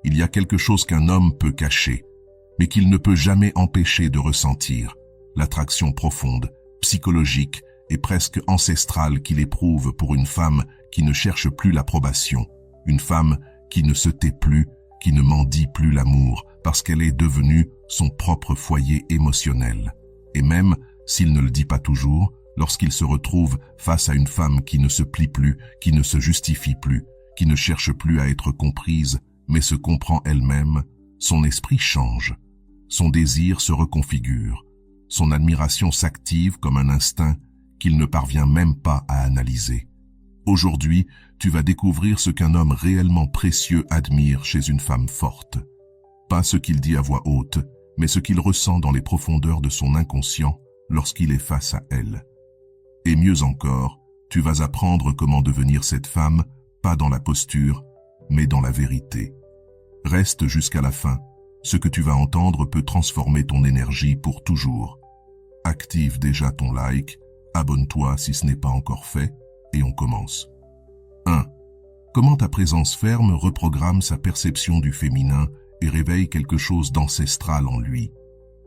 Il y a quelque chose qu'un homme peut cacher, mais qu'il ne peut jamais empêcher de ressentir, l'attraction profonde, psychologique et presque ancestrale qu'il éprouve pour une femme qui ne cherche plus l'approbation, une femme qui ne se tait plus, qui ne mendie plus l'amour, parce qu'elle est devenue son propre foyer émotionnel. Et même, s'il ne le dit pas toujours, lorsqu'il se retrouve face à une femme qui ne se plie plus, qui ne se justifie plus, qui ne cherche plus à être comprise, mais se comprend elle-même, son esprit change, son désir se reconfigure, son admiration s'active comme un instinct qu'il ne parvient même pas à analyser. Aujourd'hui, tu vas découvrir ce qu'un homme réellement précieux admire chez une femme forte. Pas ce qu'il dit à voix haute, mais ce qu'il ressent dans les profondeurs de son inconscient lorsqu'il est face à elle. Et mieux encore, tu vas apprendre comment devenir cette femme, pas dans la posture, mais dans la vérité. Reste jusqu'à la fin. Ce que tu vas entendre peut transformer ton énergie pour toujours. Active déjà ton like, abonne-toi si ce n'est pas encore fait, et on commence. 1. Comment ta présence ferme reprogramme sa perception du féminin et réveille quelque chose d'ancestral en lui.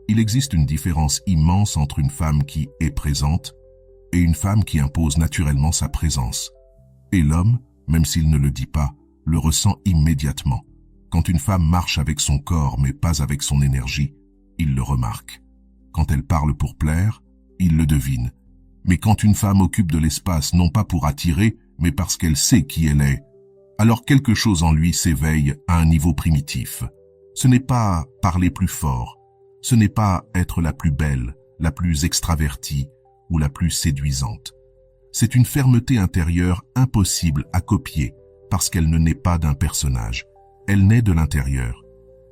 Il existe une différence immense entre une femme qui est présente et une femme qui impose naturellement sa présence. Et l'homme, même s'il ne le dit pas, le ressent immédiatement. Quand une femme marche avec son corps mais pas avec son énergie, il le remarque. Quand elle parle pour plaire, il le devine. Mais quand une femme occupe de l'espace non pas pour attirer, mais parce qu'elle sait qui elle est, alors quelque chose en lui s'éveille à un niveau primitif. Ce n'est pas parler plus fort, ce n'est pas être la plus belle, la plus extravertie ou la plus séduisante. C'est une fermeté intérieure impossible à copier parce qu'elle ne naît pas d'un personnage. Elle naît de l'intérieur.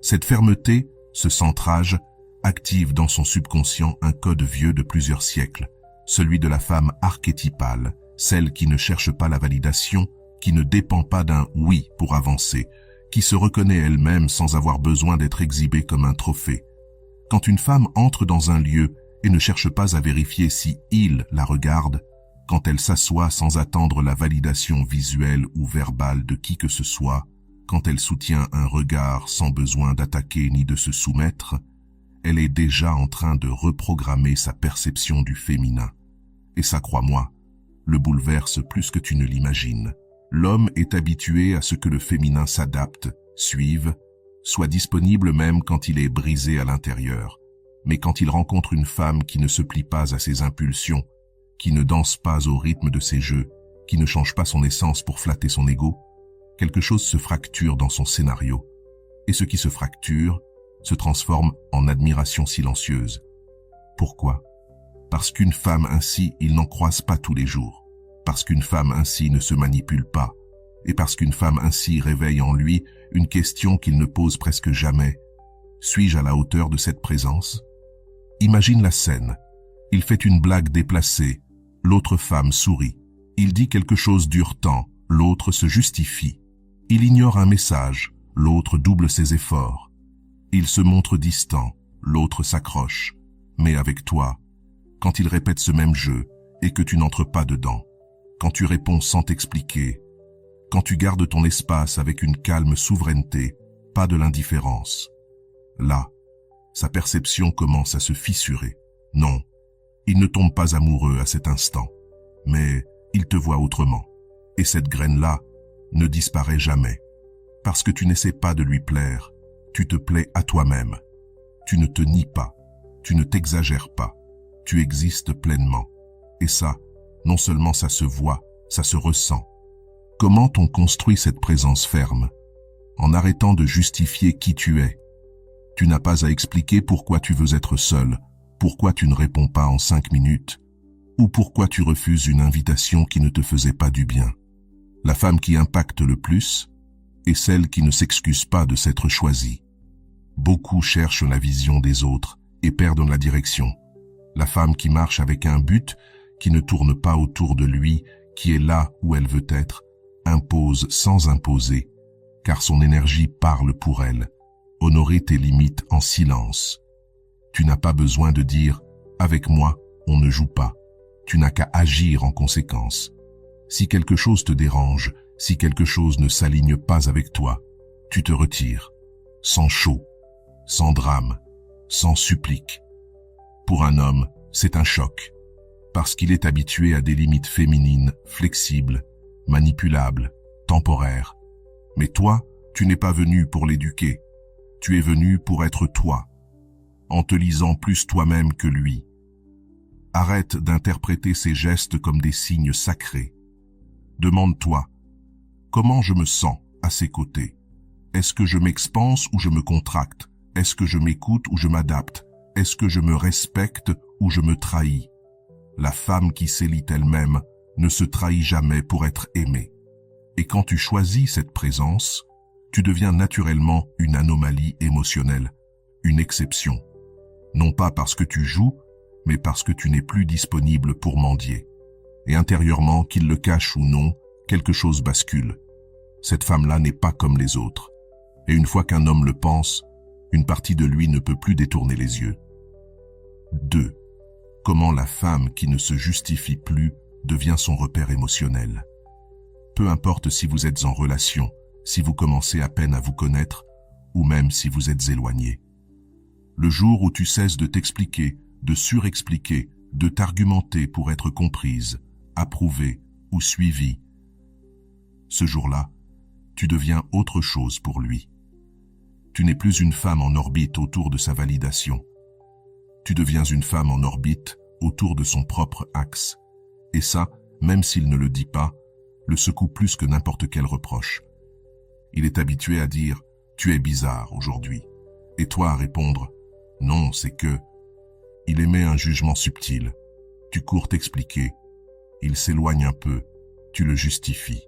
Cette fermeté, ce centrage, active dans son subconscient un code vieux de plusieurs siècles, celui de la femme archétypale, celle qui ne cherche pas la validation, qui ne dépend pas d'un oui pour avancer, qui se reconnaît elle-même sans avoir besoin d'être exhibée comme un trophée. Quand une femme entre dans un lieu et ne cherche pas à vérifier si il la regarde, quand elle s'assoit sans attendre la validation visuelle ou verbale de qui que ce soit, quand elle soutient un regard sans besoin d'attaquer ni de se soumettre, elle est déjà en train de reprogrammer sa perception du féminin. Et ça, crois-moi, le bouleverse plus que tu ne l'imagines. L'homme est habitué à ce que le féminin s'adapte, suive, soit disponible même quand il est brisé à l'intérieur. Mais quand il rencontre une femme qui ne se plie pas à ses impulsions, qui ne danse pas au rythme de ses jeux, qui ne change pas son essence pour flatter son ego, quelque chose se fracture dans son scénario. Et ce qui se fracture se transforme en admiration silencieuse. Pourquoi? Parce qu'une femme ainsi, il n'en croise pas tous les jours. Parce qu'une femme ainsi ne se manipule pas. Et parce qu'une femme ainsi réveille en lui une question qu'il ne pose presque jamais. Suis-je à la hauteur de cette présence? Imagine la scène. Il fait une blague déplacée. L'autre femme sourit. Il dit quelque chose d'urtant. L'autre se justifie. Il ignore un message. L'autre double ses efforts. Il se montre distant. L'autre s'accroche. Mais avec toi, quand il répète ce même jeu et que tu n'entres pas dedans, quand tu réponds sans t'expliquer, quand tu gardes ton espace avec une calme souveraineté, pas de l'indifférence, là, sa perception commence à se fissurer. Non, il ne tombe pas amoureux à cet instant, mais il te voit autrement. Et cette graine-là ne disparaît jamais. Parce que tu n'essaies pas de lui plaire, tu te plais à toi-même. Tu ne te nies pas, tu ne t'exagères pas, tu existes pleinement. Et ça, non seulement ça se voit, ça se ressent. Comment on construit cette présence ferme? En arrêtant de justifier qui tu es. Tu n'as pas à expliquer pourquoi tu veux être seul, pourquoi tu ne réponds pas en 5 minutes, ou pourquoi tu refuses une invitation qui ne te faisait pas du bien. La femme qui impacte le plus est celle qui ne s'excuse pas de s'être choisie. Beaucoup cherchent la vision des autres et perdent la direction. La femme qui marche avec un but, qui ne tourne pas autour de lui, qui est là où elle veut être, impose sans imposer, car son énergie parle pour elle. Honorer tes limites en silence. Tu n'as pas besoin de dire « avec moi, on ne joue pas ». Tu n'as qu'à agir en conséquence. Si quelque chose te dérange, si quelque chose ne s'aligne pas avec toi, tu te retires. sans chaud, sans drame, sans supplique. Pour un homme, c'est un choc, parce qu'il est habitué à des limites féminines, flexibles, manipulables, temporaires. Mais toi, tu n'es pas venu pour l'éduquer, tu es venu pour être toi, en te lisant plus toi-même que lui. Arrête d'interpréter ces gestes comme des signes sacrés. Demande-toi, comment je me sens à ses côtés? Est-ce que je m'expanse ou je me contracte? Est-ce que je m'écoute ou je m'adapte? Est-ce que je me respecte ou je me trahis? La femme qui s'élit elle-même ne se trahit jamais pour être aimée. Et quand tu choisis cette présence, tu deviens naturellement une anomalie émotionnelle, une exception. Non pas parce que tu joues, mais parce que tu n'es plus disponible pour mendier. Et intérieurement, qu'il le cache ou non, quelque chose bascule. Cette femme-là n'est pas comme les autres. Et une fois qu'un homme le pense, une partie de lui ne peut plus détourner les yeux. 2. Comment la femme qui ne se justifie plus devient son repère émotionnel. Peu importe si vous êtes en relation, si vous commencez à peine à vous connaître, ou même si vous êtes éloigné. Le jour où tu cesses de t'expliquer, de surexpliquer, de t'argumenter pour être comprise, approuvée ou suivie, ce jour-là, tu deviens autre chose pour lui. Tu n'es plus une femme en orbite autour de sa validation. Tu deviens une femme en orbite autour de son propre axe. Et ça, même s'il ne le dit pas, le secoue plus que n'importe quel reproche. Il est habitué à dire « tu es bizarre aujourd'hui » et toi à répondre « non, c'est que… » Il émet un jugement subtil. Tu cours t'expliquer. Il s'éloigne un peu. Tu le justifies.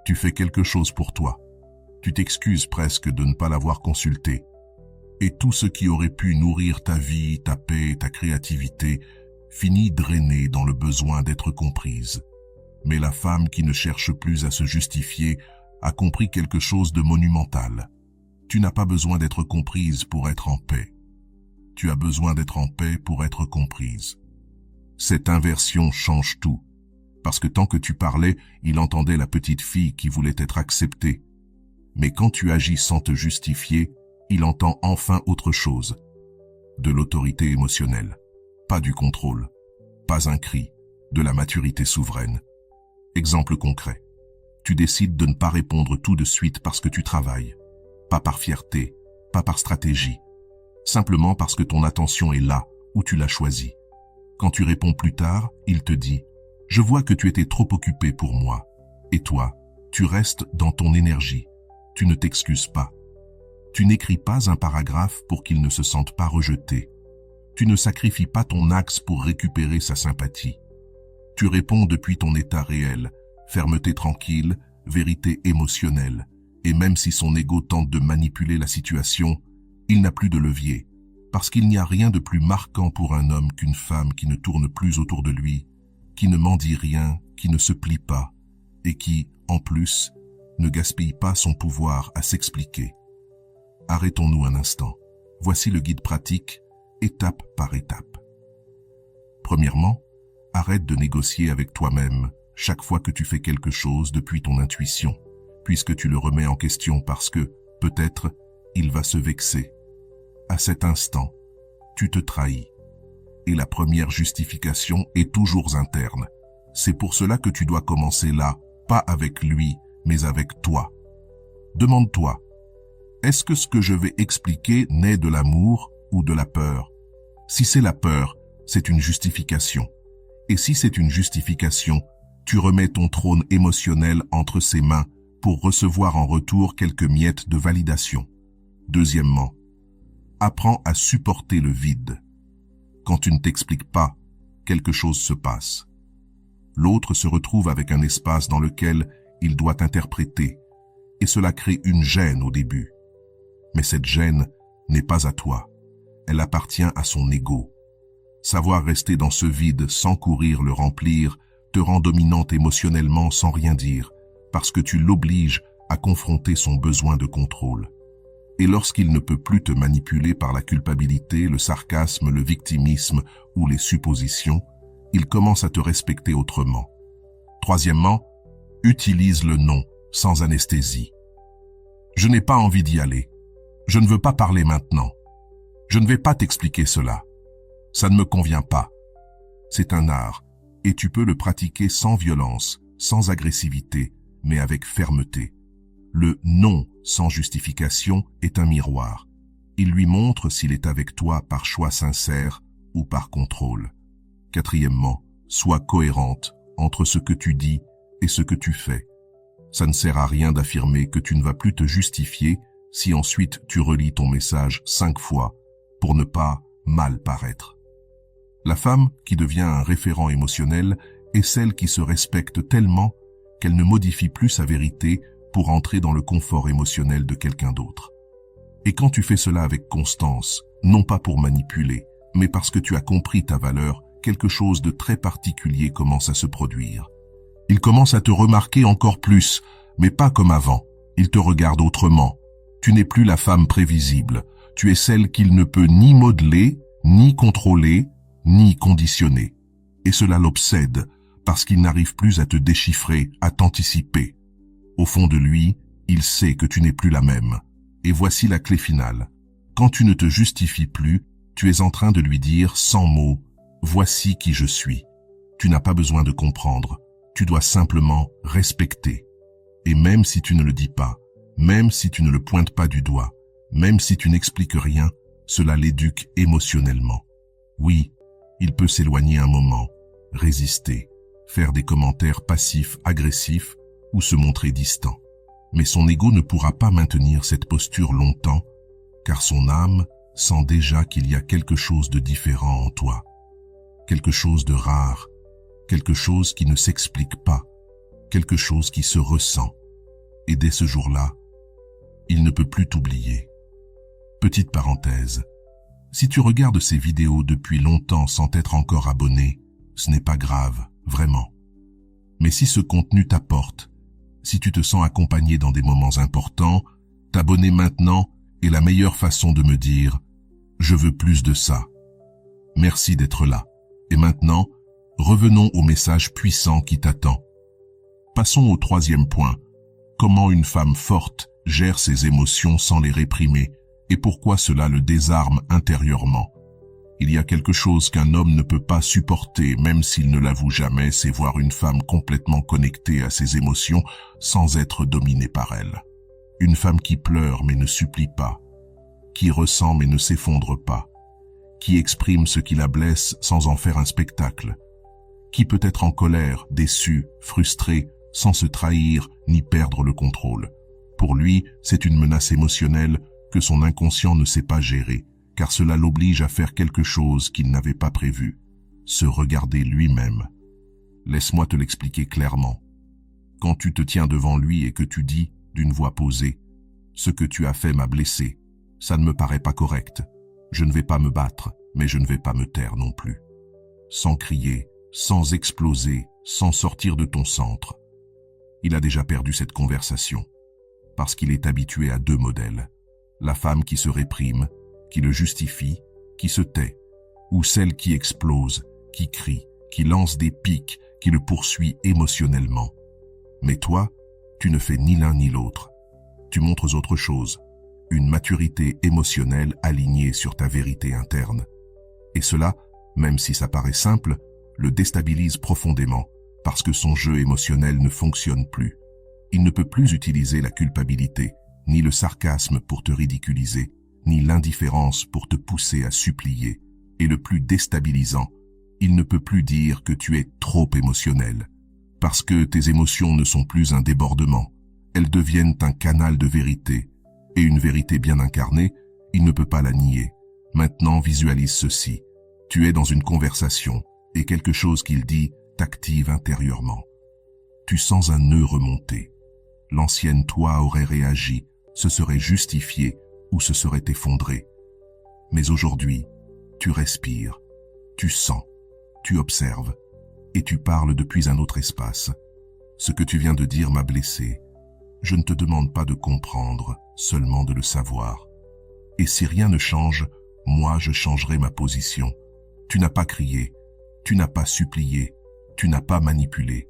Tu fais quelque chose pour toi. Tu t'excuses presque de ne pas l'avoir consulté. Et tout ce qui aurait pu nourrir ta vie, ta paix, ta créativité, finit drainé dans le besoin d'être comprise. Mais la femme qui ne cherche plus à se justifier a compris quelque chose de monumental. Tu n'as pas besoin d'être comprise pour être en paix. Tu as besoin d'être en paix pour être comprise. Cette inversion change tout. Parce que tant que tu parlais, il entendait la petite fille qui voulait être acceptée. Mais quand tu agis sans te justifier, il entend enfin autre chose. De l'autorité émotionnelle. Pas du contrôle. Pas un cri. De la maturité souveraine. Exemple concret. Tu décides de ne pas répondre tout de suite parce que tu travailles. Pas par fierté, pas par stratégie. Simplement parce que ton attention est là, où tu l'as choisi. Quand tu réponds plus tard, il te dit « Je vois que tu étais trop occupé pour moi. » Et toi, tu restes dans ton énergie. Tu ne t'excuses pas. Tu n'écris pas un paragraphe pour qu'il ne se sente pas rejeté. Tu ne sacrifies pas ton axe pour récupérer sa sympathie. Tu réponds depuis ton état réel, fermeté tranquille, vérité émotionnelle. Et même si son ego tente de manipuler la situation, il n'a plus de levier, parce qu'il n'y a rien de plus marquant pour un homme qu'une femme qui ne tourne plus autour de lui, qui ne mendie rien, qui ne se plie pas, et qui, en plus, ne gaspille pas son pouvoir à s'expliquer. Arrêtons-nous un instant. Voici le guide pratique, étape par étape. Premièrement, arrête de négocier avec toi-même chaque fois que tu fais quelque chose depuis ton intuition, puisque tu le remets en question parce que, peut-être, il va se vexer. À cet instant, tu te trahis. Et la première justification est toujours interne. C'est pour cela que tu dois commencer là, pas avec lui, mais avec toi. Demande-toi, est-ce que ce que je vais expliquer naît de l'amour ou de la peur? Si c'est la peur, c'est une justification. Et si c'est une justification, tu remets ton trône émotionnel entre ses mains pour recevoir en retour quelques miettes de validation. Deuxièmement, apprends à supporter le vide. Quand tu ne t'expliques pas, quelque chose se passe. L'autre se retrouve avec un espace dans lequel il doit interpréter, et cela crée une gêne au début. Mais cette gêne n'est pas à toi, elle appartient à son ego. Savoir rester dans ce vide sans courir le remplir te rend dominante émotionnellement sans rien dire, parce que tu l'obliges à confronter son besoin de contrôle. Et lorsqu'il ne peut plus te manipuler par la culpabilité, le sarcasme, le victimisme ou les suppositions, il commence à te respecter autrement. Troisièmement, utilise le non, sans anesthésie. Je n'ai pas envie d'y aller. Je ne veux pas parler maintenant. Je ne vais pas t'expliquer cela. Ça ne me convient pas. C'est un art, et tu peux le pratiquer sans violence, sans agressivité, mais avec fermeté. Le non sans justification est un miroir. Il lui montre s'il est avec toi par choix sincère ou par contrôle. Quatrièmement, sois cohérente entre ce que tu dis et ce que tu fais. Ça ne sert à rien d'affirmer que tu ne vas plus te justifier si ensuite tu relis ton message 5 fois pour ne pas mal paraître. La femme qui devient un référent émotionnel est celle qui se respecte tellement qu'elle ne modifie plus sa vérité pour entrer dans le confort émotionnel de quelqu'un d'autre. Et quand tu fais cela avec constance, non pas pour manipuler, mais parce que tu as compris ta valeur, quelque chose de très particulier commence à se produire. Il commence à te remarquer encore plus, mais pas comme avant. Il te regarde autrement. Tu n'es plus la femme prévisible. Tu es celle qu'il ne peut ni modeler, ni contrôler, ni conditionner. Et cela l'obsède, parce qu'il n'arrive plus à te déchiffrer, à t'anticiper. Au fond de lui, il sait que tu n'es plus la même. Et voici la clé finale. Quand tu ne te justifies plus, tu es en train de lui dire sans mots, voici qui je suis. Tu n'as pas besoin de comprendre. Tu dois simplement respecter. Et même si tu ne le dis pas, même si tu ne le pointes pas du doigt, même si tu n'expliques rien, cela l'éduque émotionnellement. Oui, il peut s'éloigner un moment, résister, faire des commentaires passifs, agressifs ou se montrer distant. Mais son ego ne pourra pas maintenir cette posture longtemps, car son âme sent déjà qu'il y a quelque chose de différent en toi, quelque chose de rare, quelque chose qui ne s'explique pas, quelque chose qui se ressent. Et dès ce jour-là, il ne peut plus t'oublier. Petite parenthèse, si tu regardes ces vidéos depuis longtemps sans t'être encore abonné, ce n'est pas grave, vraiment. Mais si ce contenu t'apporte, si tu te sens accompagné dans des moments importants, t'abonner maintenant est la meilleure façon de me dire « Je veux plus de ça ». Merci d'être là. Et maintenant, revenons au message puissant qui t'attend. Passons au troisième point. Comment une femme forte gère ses émotions sans les réprimer et pourquoi cela le désarme intérieurement. Il y a quelque chose qu'un homme ne peut pas supporter, même s'il ne l'avoue jamais, c'est voir une femme complètement connectée à ses émotions sans être dominée par elles. Une femme qui pleure mais ne supplie pas, qui ressent mais ne s'effondre pas, qui exprime ce qui la blesse sans en faire un spectacle, qui peut être en colère, déçue, frustrée, sans se trahir ni perdre le contrôle. Pour lui, c'est une menace émotionnelle que son inconscient ne sait pas gérer, car cela l'oblige à faire quelque chose qu'il n'avait pas prévu, se regarder lui-même. Laisse-moi te l'expliquer clairement. Quand tu te tiens devant lui et que tu dis, d'une voix posée, « Ce que tu as fait m'a blessé, ça ne me paraît pas correct. Je ne vais pas me battre, mais je ne vais pas me taire non plus. » Sans crier, sans exploser, sans sortir de ton centre. Il a déjà perdu cette conversation, parce qu'il est habitué à 2 modèles. La femme qui se réprime, qui le justifie, qui se tait, ou celle qui explose, qui crie, qui lance des pics, qui le poursuit émotionnellement. Mais toi, tu ne fais ni l'un ni l'autre. Tu montres autre chose, une maturité émotionnelle alignée sur ta vérité interne. Et cela, même si ça paraît simple, le déstabilise profondément, parce que son jeu émotionnel ne fonctionne plus. Il ne peut plus utiliser la culpabilité, ni le sarcasme pour te ridiculiser, ni l'indifférence pour te pousser à supplier. Et le plus déstabilisant, il ne peut plus dire que tu es trop émotionnel. Parce que tes émotions ne sont plus un débordement, elles deviennent un canal de vérité. Et une vérité bien incarnée, il ne peut pas la nier. Maintenant, visualise ceci. Tu es dans une conversation, et quelque chose qu'il dit t'active intérieurement. Tu sens un nœud remonter. L'ancienne toi aurait réagi, se serait justifiée ou se serait effondrée. Mais aujourd'hui, tu respires, tu sens, tu observes, et tu parles depuis un autre espace. Ce que tu viens de dire m'a blessé. Je ne te demande pas de comprendre, seulement de le savoir. Et si rien ne change, moi je changerai ma position. Tu n'as pas crié, tu n'as pas supplié, tu n'as pas manipulé,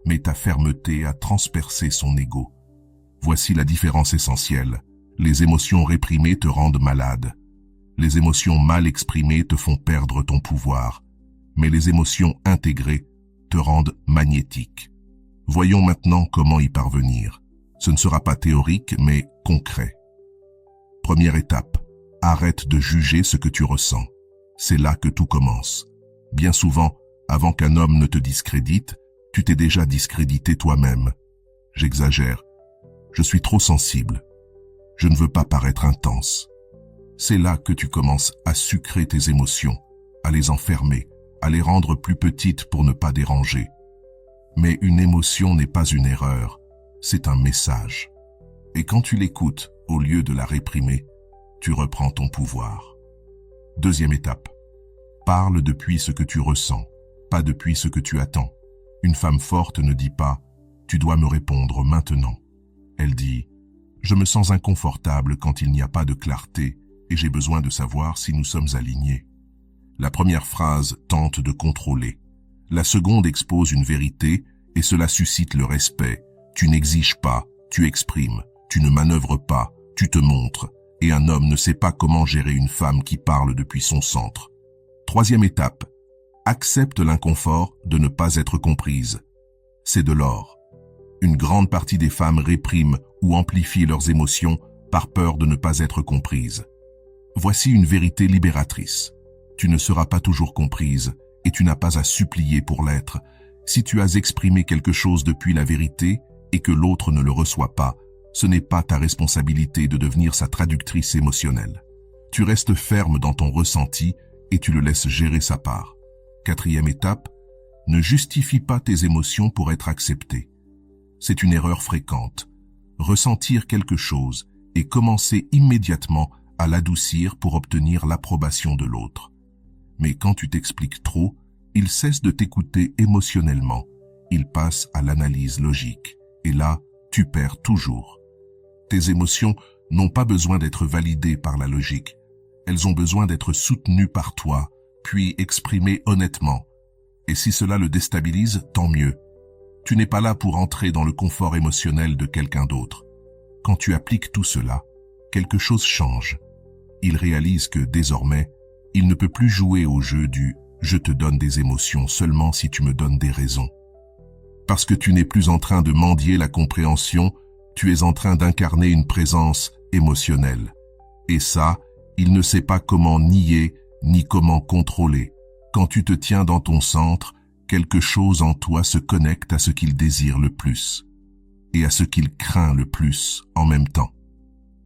mais ta fermeté a transpercé son ego. Voici la différence essentielle. Les émotions réprimées te rendent malade. Les émotions mal exprimées te font perdre ton pouvoir. Mais les émotions intégrées te rendent magnétique. Voyons maintenant comment y parvenir. Ce ne sera pas théorique, mais concret. Première étape, arrête de juger ce que tu ressens. C'est là que tout commence. Bien souvent, avant qu'un homme ne te discrédite, tu t'es déjà discrédité toi-même. J'exagère. Je suis trop sensible. Je ne veux pas paraître intense. C'est là que tu commences à sucrer tes émotions, à les enfermer, à les rendre plus petites pour ne pas déranger. Mais une émotion n'est pas une erreur, c'est un message. Et quand tu l'écoutes, au lieu de la réprimer, tu reprends ton pouvoir. Deuxième étape. Parle depuis ce que tu ressens, pas depuis ce que tu attends. Une femme forte ne dit pas « tu dois me répondre maintenant ». Elle dit « je me sens inconfortable quand il n'y a pas de clarté et j'ai besoin de savoir si nous sommes alignés ». La première phrase tente de contrôler. La seconde expose une vérité et cela suscite le respect. Tu n'exiges pas, tu exprimes, tu ne manœuvres pas, tu te montres. Et un homme ne sait pas comment gérer une femme qui parle depuis son centre. Troisième étape. Accepte l'inconfort de ne pas être comprise. C'est de l'or. Une grande partie des femmes répriment ou amplifient leurs émotions par peur de ne pas être comprises. Voici une vérité libératrice. Tu ne seras pas toujours comprise et tu n'as pas à supplier pour l'être. Si tu as exprimé quelque chose depuis la vérité et que l'autre ne le reçoit pas, ce n'est pas ta responsabilité de devenir sa traductrice émotionnelle. Tu restes ferme dans ton ressenti et tu le laisses gérer sa part. Quatrième étape, ne justifie pas tes émotions pour être accepté. C'est une erreur fréquente. Ressentir quelque chose et commencer immédiatement à l'adoucir pour obtenir l'approbation de l'autre. Mais quand tu t'expliques trop, il cesse de t'écouter émotionnellement. Il passe à l'analyse logique. Et là, tu perds toujours. Tes émotions n'ont pas besoin d'être validées par la logique. Elles ont besoin d'être soutenues par toi, puis exprimées honnêtement. Et si cela le déstabilise, tant mieux. Tu n'es pas là pour entrer dans le confort émotionnel de quelqu'un d'autre. Quand tu appliques tout cela, quelque chose change. Il réalise que, désormais, il ne peut plus jouer au jeu du « je te donne des émotions seulement si tu me donnes des raisons ». Parce que tu n'es plus en train de mendier la compréhension, tu es en train d'incarner une présence émotionnelle. Et ça, il ne sait pas comment nier ni comment contrôler. Quand tu te tiens dans ton centre, quelque chose en toi se connecte à ce qu'il désire le plus et à ce qu'il craint le plus en même temps.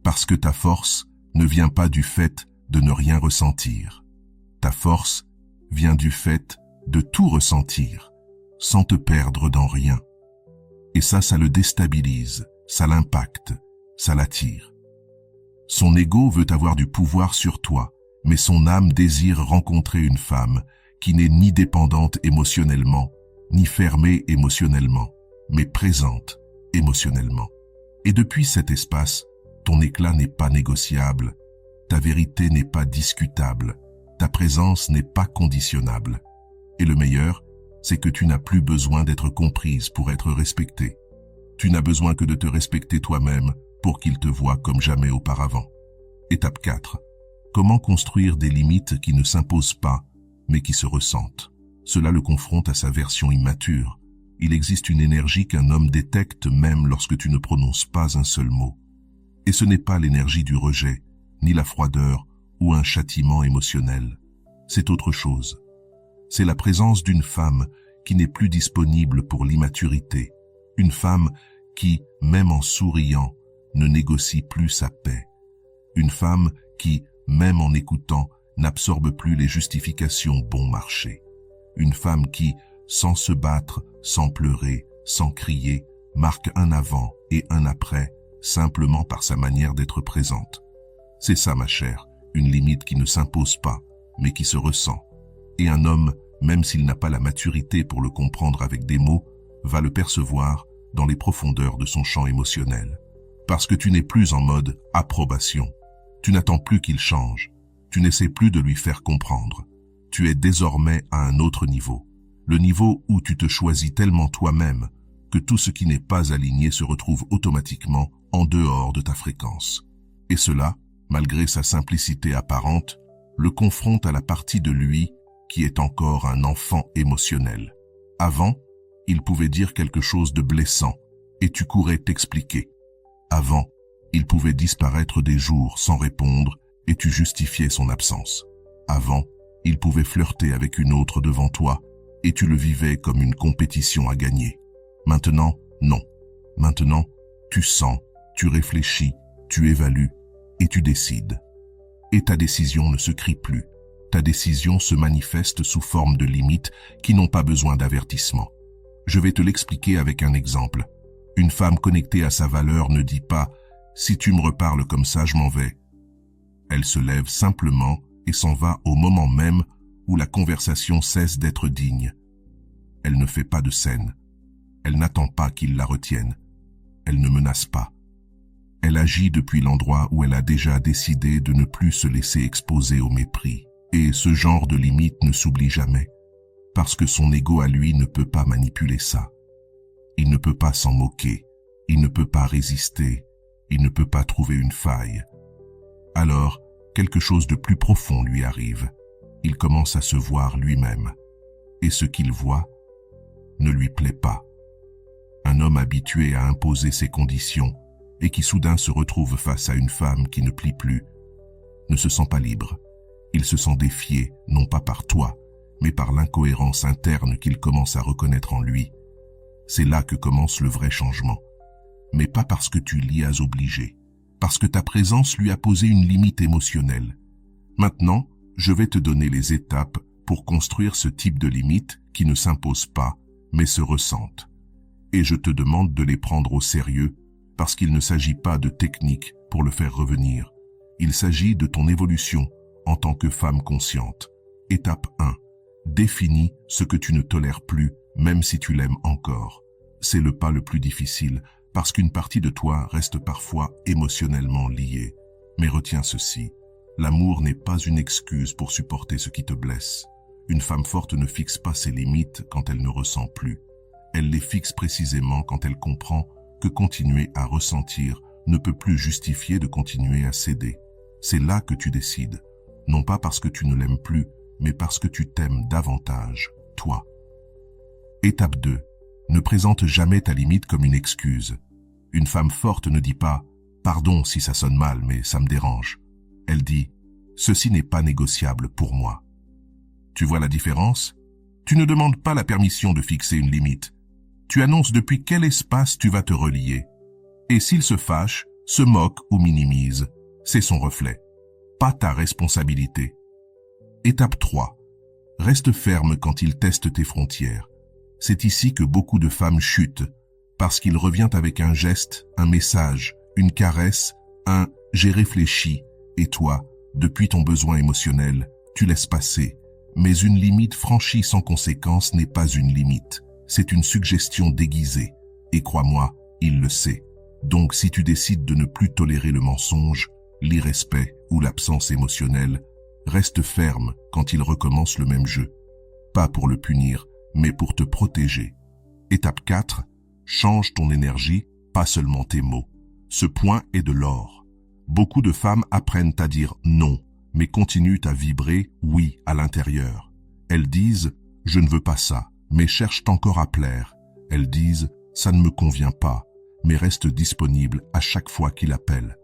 Parce que ta force ne vient pas du fait de ne rien ressentir. Ta force vient du fait de tout ressentir, sans te perdre dans rien. Et ça le déstabilise, ça l'impacte, ça l'attire. Son ego veut avoir du pouvoir sur toi, mais son âme désire rencontrer une femme qui n'est ni dépendante émotionnellement, ni fermée émotionnellement, mais présente émotionnellement. Et depuis cet espace, ton éclat n'est pas négociable, ta vérité n'est pas discutable, ta présence n'est pas conditionnable. Et le meilleur, c'est que tu n'as plus besoin d'être comprise pour être respectée. Tu n'as besoin que de te respecter toi-même pour qu'il te voie comme jamais auparavant. Étape 4. Comment construire des limites qui ne s'imposent pas, mais qui se ressentent? Cela le confronte à sa version immature. Il existe une énergie qu'un homme détecte même lorsque tu ne prononces pas un seul mot. Et ce n'est pas l'énergie du rejet, ni la froideur ou un châtiment émotionnel. C'est autre chose. C'est la présence d'une femme qui n'est plus disponible pour l'immaturité. Une femme qui, même en souriant, ne négocie plus sa paix. Une femme qui, même en écoutant, n'absorbe plus les justifications bon marché. Une femme qui, sans se battre, sans pleurer, sans crier, marque un avant et un après, simplement par sa manière d'être présente. C'est ça, ma chère, une limite qui ne s'impose pas, mais qui se ressent. Et un homme, même s'il n'a pas la maturité pour le comprendre avec des mots, va le percevoir dans les profondeurs de son champ émotionnel. Parce que tu n'es plus en mode approbation. Tu n'attends plus qu'il change. Tu n'essaies plus de lui faire comprendre. Tu es désormais à un autre niveau. Le niveau où tu te choisis tellement toi-même que tout ce qui n'est pas aligné se retrouve automatiquement en dehors de ta fréquence. Et cela, malgré sa simplicité apparente, le confronte à la partie de lui qui est encore un enfant émotionnel. Avant, il pouvait dire quelque chose de blessant, et tu courais t'expliquer. Avant, il pouvait disparaître des jours sans répondre, et tu justifiais son absence. Avant, il pouvait flirter avec une autre devant toi, et tu le vivais comme une compétition à gagner. Maintenant, non. Maintenant, tu sens, tu réfléchis, tu évalues, et tu décides. Et ta décision ne se crie plus. Ta décision se manifeste sous forme de limites qui n'ont pas besoin d'avertissement. Je vais te l'expliquer avec un exemple. Une femme connectée à sa valeur ne dit pas « si tu me reparles comme ça, je m'en vais ». Elle se lève simplement et s'en va au moment même où la conversation cesse d'être digne. Elle ne fait pas de scène. Elle n'attend pas qu'il la retienne. Elle ne menace pas. Elle agit depuis l'endroit où elle a déjà décidé de ne plus se laisser exposer au mépris. Et ce genre de limite ne s'oublie jamais, parce que son ego à lui ne peut pas manipuler ça. Il ne peut pas s'en moquer, il ne peut pas résister, il ne peut pas trouver une faille. Alors, quelque chose de plus profond lui arrive. Il commence à se voir lui-même, et ce qu'il voit ne lui plaît pas. Un homme habitué à imposer ses conditions et qui soudain se retrouve face à une femme qui ne plie plus, ne se sent pas libre. Il se sent défié, non pas par toi, mais par l'incohérence interne qu'il commence à reconnaître en lui. C'est là que commence le vrai changement. Mais pas parce que tu l'y as obligé, parce que ta présence lui a posé une limite émotionnelle. Maintenant, je vais te donner les étapes pour construire ce type de limite qui ne s'impose pas, mais se ressentent. Et je te demande de les prendre au sérieux, parce qu'il ne s'agit pas de technique pour le faire revenir. Il s'agit de ton évolution en tant que femme consciente. Étape 1. Définis ce que tu ne tolères plus, même si tu l'aimes encore. C'est le pas le plus difficile, parce qu'une partie de toi reste parfois émotionnellement liée. Mais retiens ceci, l'amour n'est pas une excuse pour supporter ce qui te blesse. Une femme forte ne fixe pas ses limites quand elle ne ressent plus. Elle les fixe précisément quand elle comprend que continuer à ressentir ne peut plus justifier de continuer à céder. C'est là que tu décides, non pas parce que tu ne l'aimes plus, mais parce que tu t'aimes davantage, toi. Étape 2. Ne présente jamais ta limite comme une excuse. Une femme forte ne dit pas « Pardon si ça sonne mal, mais ça me dérange ». Elle dit « Ceci n'est pas négociable pour moi ». Tu vois la différence? Tu ne demandes pas la permission de fixer une limite. Tu annonces depuis quel espace tu vas te relier. Et s'il se fâche, se moque ou minimise, c'est son reflet, pas ta responsabilité. Étape 3. Reste ferme quand il teste tes frontières. C'est ici que beaucoup de femmes chutent, parce qu'il revient avec un geste, un message, une caresse, un « j'ai réfléchi » et toi, depuis ton besoin émotionnel, tu laisses passer. Mais une limite franchie sans conséquence n'est pas une limite. C'est une suggestion déguisée. Et crois-moi, il le sait. Donc si tu décides de ne plus tolérer le mensonge, l'irrespect ou l'absence émotionnelle, reste ferme quand il recommence le même jeu. Pas pour le punir, mais pour te protéger. Étape 4. Change ton énergie, pas seulement tes mots. Ce point est de l'or. Beaucoup de femmes apprennent à dire non, mais continuent à vibrer oui à l'intérieur. Elles disent « je ne veux pas ça », mais cherchent encore à plaire. Elles disent « ça ne me convient pas », mais restent disponibles à chaque fois qu'il appelle.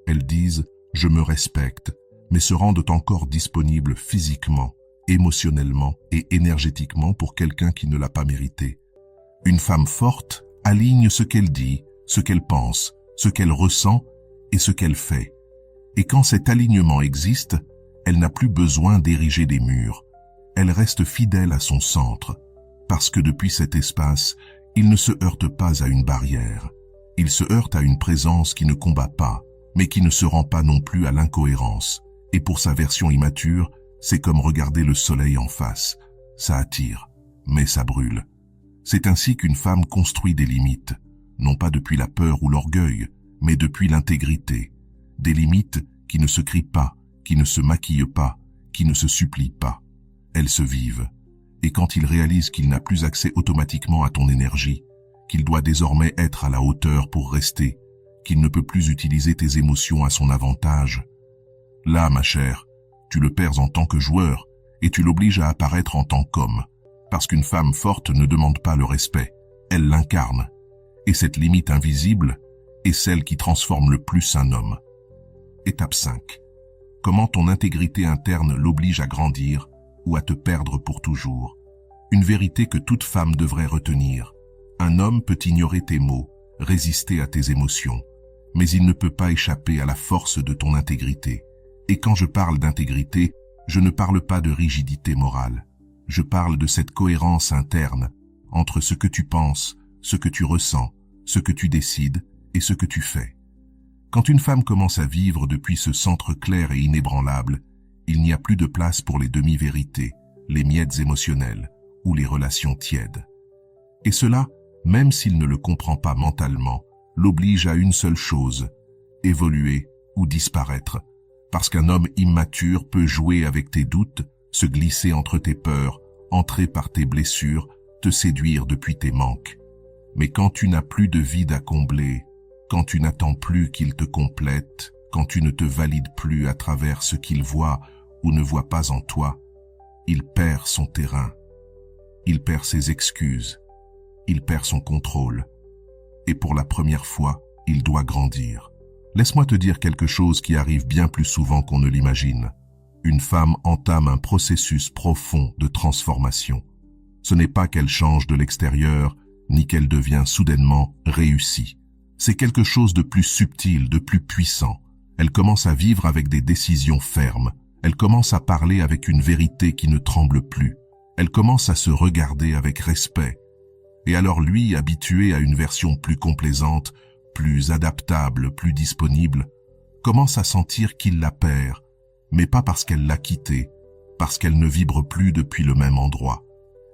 Elles disent « je me respecte », mais se rendent encore disponibles physiquement, émotionnellement et énergétiquement pour quelqu'un qui ne l'a pas mérité. Une femme forte aligne ce qu'elle dit, ce qu'elle pense, ce qu'elle ressent et ce qu'elle fait. Et quand cet alignement existe, elle n'a plus besoin d'ériger des murs. Elle reste fidèle à son centre, parce que depuis cet espace, il ne se heurte pas à une barrière. Il se heurte à une présence qui ne combat pas, mais qui ne se rend pas non plus à l'incohérence. Et pour sa version immature, c'est comme regarder le soleil en face. Ça attire, mais ça brûle. C'est ainsi qu'une femme construit des limites, non pas depuis la peur ou l'orgueil, mais depuis l'intégrité. Des limites qui ne se crient pas, qui ne se maquillent pas, qui ne se supplient pas. Elles se vivent. Et quand il réalise qu'il n'a plus accès automatiquement à ton énergie, qu'il doit désormais être à la hauteur pour rester, qu'il ne peut plus utiliser tes émotions à son avantage. Là, ma chère, tu le perds en tant que joueur et tu l'obliges à apparaître en tant qu'homme. Parce qu'une femme forte ne demande pas le respect, elle l'incarne. Et cette limite invisible est celle qui transforme le plus un homme. Étape 5. Comment ton intégrité interne l'oblige à grandir ou à te perdre pour toujours. Une vérité que toute femme devrait retenir. Un homme peut ignorer tes mots, résister à tes émotions, mais il ne peut pas échapper à la force de ton intégrité. Et quand je parle d'intégrité, je ne parle pas de rigidité morale. Je parle de cette cohérence interne entre ce que tu penses, ce que tu ressens, ce que tu décides et ce que tu fais. Quand une femme commence à vivre depuis ce centre clair et inébranlable, il n'y a plus de place pour les demi-vérités, les miettes émotionnelles ou les relations tièdes. Et cela, même s'il ne le comprend pas mentalement, l'oblige à une seule chose, évoluer ou disparaître, parce qu'un homme immature peut jouer avec tes doutes, se glisser entre tes peurs, entrer par tes blessures, te séduire depuis tes manques. Mais quand tu n'as plus de vide à combler, quand tu n'attends plus qu'il te complète, quand tu ne te valides plus à travers ce qu'il voit ou ne voit pas en toi, il perd son terrain, il perd ses excuses, il perd son contrôle. Et pour la première fois, il doit grandir. Laisse-moi te dire quelque chose qui arrive bien plus souvent qu'on ne l'imagine. Une femme entame un processus profond de transformation. Ce n'est pas qu'elle change de l'extérieur, ni qu'elle devient soudainement réussie. C'est quelque chose de plus subtil, de plus puissant. Elle commence à vivre avec des décisions fermes. Elle commence à parler avec une vérité qui ne tremble plus. Elle commence à se regarder avec respect. Et alors lui, habitué à une version plus complaisante, plus adaptable, plus disponible, commence à sentir qu'il la perd, mais pas parce qu'elle l'a quitté, parce qu'elle ne vibre plus depuis le même endroit.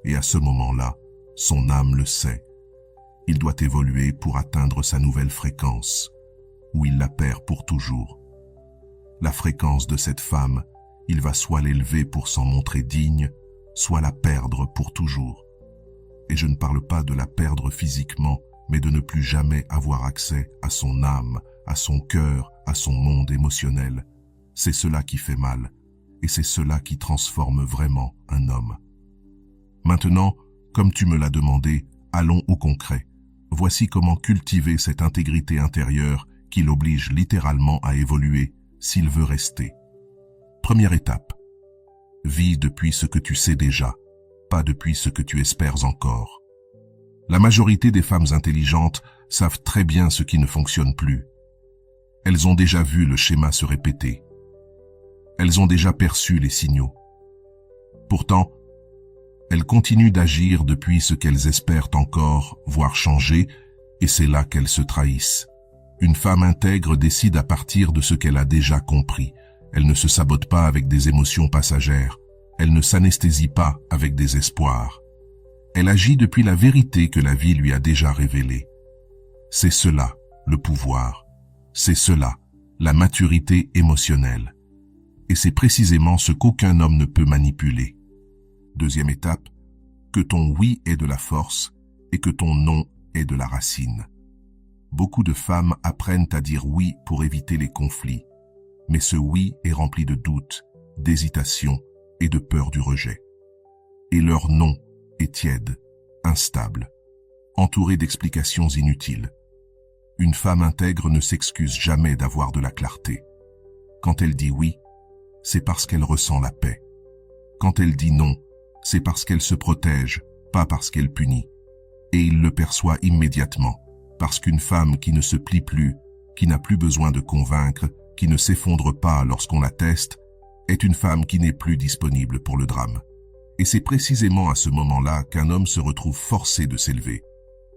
Et à ce moment-là, son âme le sait. Il doit évoluer pour atteindre sa nouvelle fréquence, où il la perd pour toujours. La fréquence de cette femme, il va soit l'élever pour s'en montrer digne, soit la perdre pour toujours. Et je ne parle pas de la perdre physiquement, mais de ne plus jamais avoir accès à son âme, à son cœur, à son monde émotionnel. C'est cela qui fait mal, et c'est cela qui transforme vraiment un homme. Maintenant, comme tu me l'as demandé, allons au concret. Voici comment cultiver cette intégrité intérieure qui l'oblige littéralement à évoluer s'il veut rester. Première étape. Vis depuis ce que tu sais déjà, pas depuis ce que tu espères encore. La majorité des femmes intelligentes savent très bien ce qui ne fonctionne plus. Elles ont déjà vu le schéma se répéter. Elles ont déjà perçu les signaux. Pourtant, elles continuent d'agir depuis ce qu'elles espèrent encore, voire changer, et c'est là qu'elles se trahissent. Une femme intègre décide à partir de ce qu'elle a déjà compris. Elle ne se sabote pas avec des émotions passagères. Elle ne s'anesthésie pas avec des espoirs. Elle agit depuis la vérité que la vie lui a déjà révélée. C'est cela, le pouvoir. C'est cela, la maturité émotionnelle. Et c'est précisément ce qu'aucun homme ne peut manipuler. Deuxième étape, que ton oui ait de la force et que ton non ait de la racine. Beaucoup de femmes apprennent à dire oui pour éviter les conflits, mais ce oui est rempli de doutes, d'hésitation et de peur du rejet. Et leur non est tiède, instable, entouré d'explications inutiles. Une femme intègre ne s'excuse jamais d'avoir de la clarté. Quand elle dit oui, c'est parce qu'elle ressent la paix. Quand elle dit non, c'est parce qu'elle se protège, pas parce qu'elle punit. Et il le perçoit immédiatement, parce qu'une femme qui ne se plie plus, qui n'a plus besoin de convaincre, qui ne s'effondre pas lorsqu'on la teste, est une femme qui n'est plus disponible pour le drame. Et c'est précisément à ce moment-là qu'un homme se retrouve forcé de s'élever.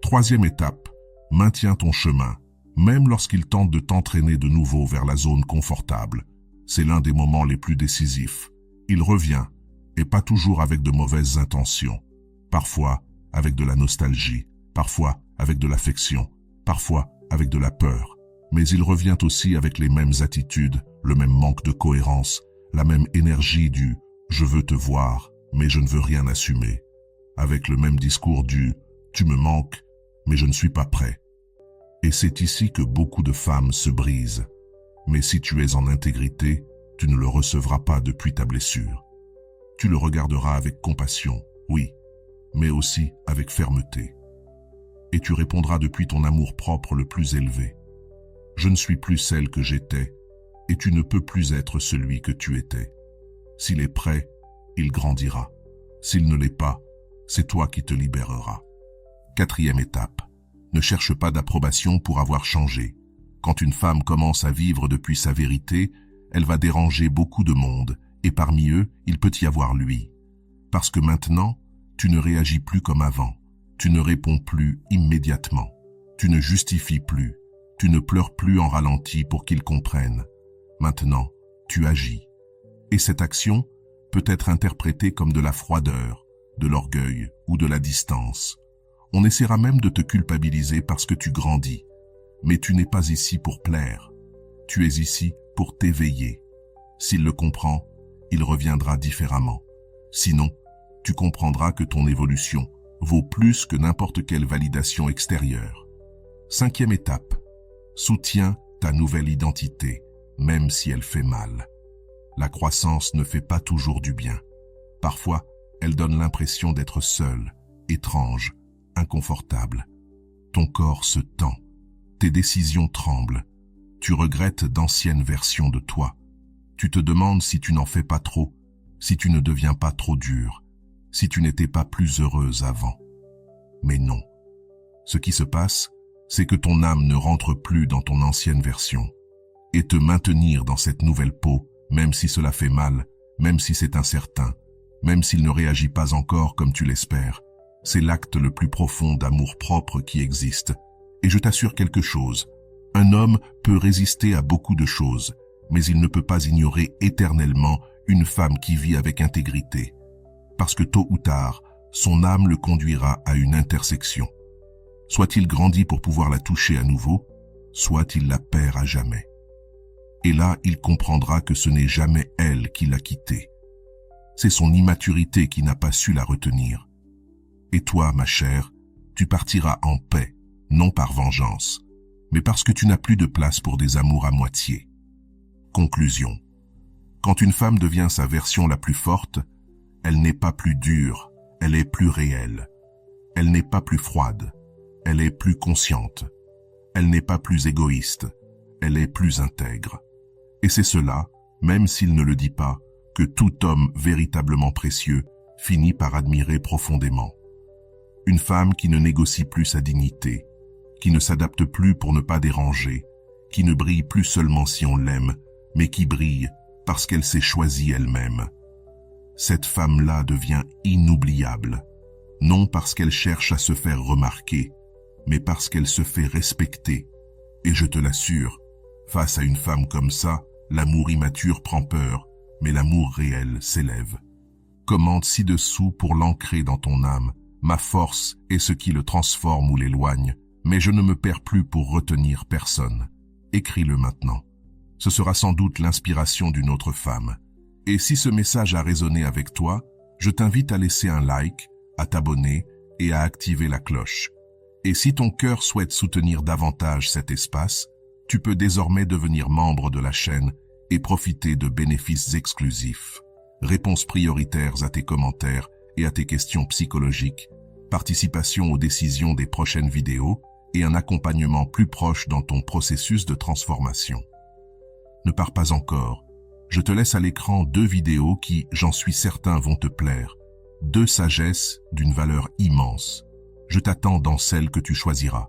Troisième étape, maintiens ton chemin, même lorsqu'il tente de t'entraîner de nouveau vers la zone confortable. C'est l'un des moments les plus décisifs. Il revient, et pas toujours avec de mauvaises intentions. Parfois avec de la nostalgie, parfois avec de l'affection, parfois avec de la peur. Mais il revient aussi avec les mêmes attitudes, le même manque de cohérence, la même énergie du « je veux te voir, mais je ne veux rien assumer », avec le même discours du « tu me manques, mais je ne suis pas prêt ». Et c'est ici que beaucoup de femmes se brisent. Mais si tu es en intégrité, tu ne le recevras pas depuis ta blessure. Tu le regarderas avec compassion, oui, mais aussi avec fermeté. Et tu répondras depuis ton amour-propre le plus élevé. Je ne suis plus celle que j'étais, et tu ne peux plus être celui que tu étais. S'il est prêt, il grandira. S'il ne l'est pas, c'est toi qui te libéreras. 4e étape. Ne cherche pas d'approbation pour avoir changé. Quand une femme commence à vivre depuis sa vérité, elle va déranger beaucoup de monde, et parmi eux, il peut y avoir lui. Parce que maintenant, tu ne réagis plus comme avant. Tu ne réponds plus immédiatement. Tu ne justifies plus. Tu ne pleures plus en ralenti pour qu'ils comprennent. Maintenant, tu agis. Et cette action peut être interprétée comme de la froideur, de l'orgueil ou de la distance. On essaiera même de te culpabiliser parce que tu grandis. Mais tu n'es pas ici pour plaire. Tu es ici pour t'éveiller. S'il le comprend, il reviendra différemment. Sinon, tu comprendras que ton évolution vaut plus que n'importe quelle validation extérieure. 5e étape. Soutiens ta nouvelle identité, même si elle fait mal. La croissance ne fait pas toujours du bien. Parfois, elle donne l'impression d'être seule, étrange, inconfortable. Ton corps se tend, tes décisions tremblent. Tu regrettes d'anciennes versions de toi. Tu te demandes si tu n'en fais pas trop, si tu ne deviens pas trop dur, si tu n'étais pas plus heureuse avant. Mais non. Ce qui se passe, c'est que ton âme ne rentre plus dans ton ancienne version. Et te maintenir dans cette nouvelle peau, même si cela fait mal, même si c'est incertain, même s'il ne réagit pas encore comme tu l'espères, c'est l'acte le plus profond d'amour-propre qui existe. Et je t'assure quelque chose, un homme peut résister à beaucoup de choses, mais il ne peut pas ignorer éternellement une femme qui vit avec intégrité. Parce que tôt ou tard, son âme le conduira à une intersection. Soit il grandit pour pouvoir la toucher à nouveau, soit il la perd à jamais. Et là, il comprendra que ce n'est jamais elle qui l'a quitté. C'est son immaturité qui n'a pas su la retenir. Et toi, ma chère, tu partiras en paix, non par vengeance, mais parce que tu n'as plus de place pour des amours à moitié. Conclusion. Quand une femme devient sa version la plus forte, elle n'est pas plus dure, elle est plus réelle. Elle n'est pas plus froide, elle est plus consciente. Elle n'est pas plus égoïste, elle est plus intègre. Et c'est cela, même s'il ne le dit pas, que tout homme véritablement précieux finit par admirer profondément. Une femme qui ne négocie plus sa dignité, qui ne s'adapte plus pour ne pas déranger, qui ne brille plus seulement si on l'aime, mais qui brille parce qu'elle s'est choisie elle-même. Cette femme-là devient inoubliable, non parce qu'elle cherche à se faire remarquer, mais parce qu'elle se fait respecter. Et je te l'assure, face à une femme comme ça, l'amour immature prend peur, mais l'amour réel s'élève. Commente ci-dessous pour l'ancrer dans ton âme. Ma force est ce qui le transforme ou l'éloigne, mais je ne me perds plus pour retenir personne. Écris-le maintenant. Ce sera sans doute l'inspiration d'une autre femme. Et si ce message a résonné avec toi, je t'invite à laisser un like, à t'abonner et à activer la cloche. Et si ton cœur souhaite soutenir davantage cet espace, tu peux désormais devenir membre de la chaîne et profiter de bénéfices exclusifs, réponses prioritaires à tes commentaires et à tes questions psychologiques, participation aux décisions des prochaines vidéos et un accompagnement plus proche dans ton processus de transformation. Ne pars pas encore. Je te laisse à l'écran 2 vidéos qui, j'en suis certain, vont te plaire. 2 sagesses d'une valeur immense. Je t'attends dans celle que tu choisiras.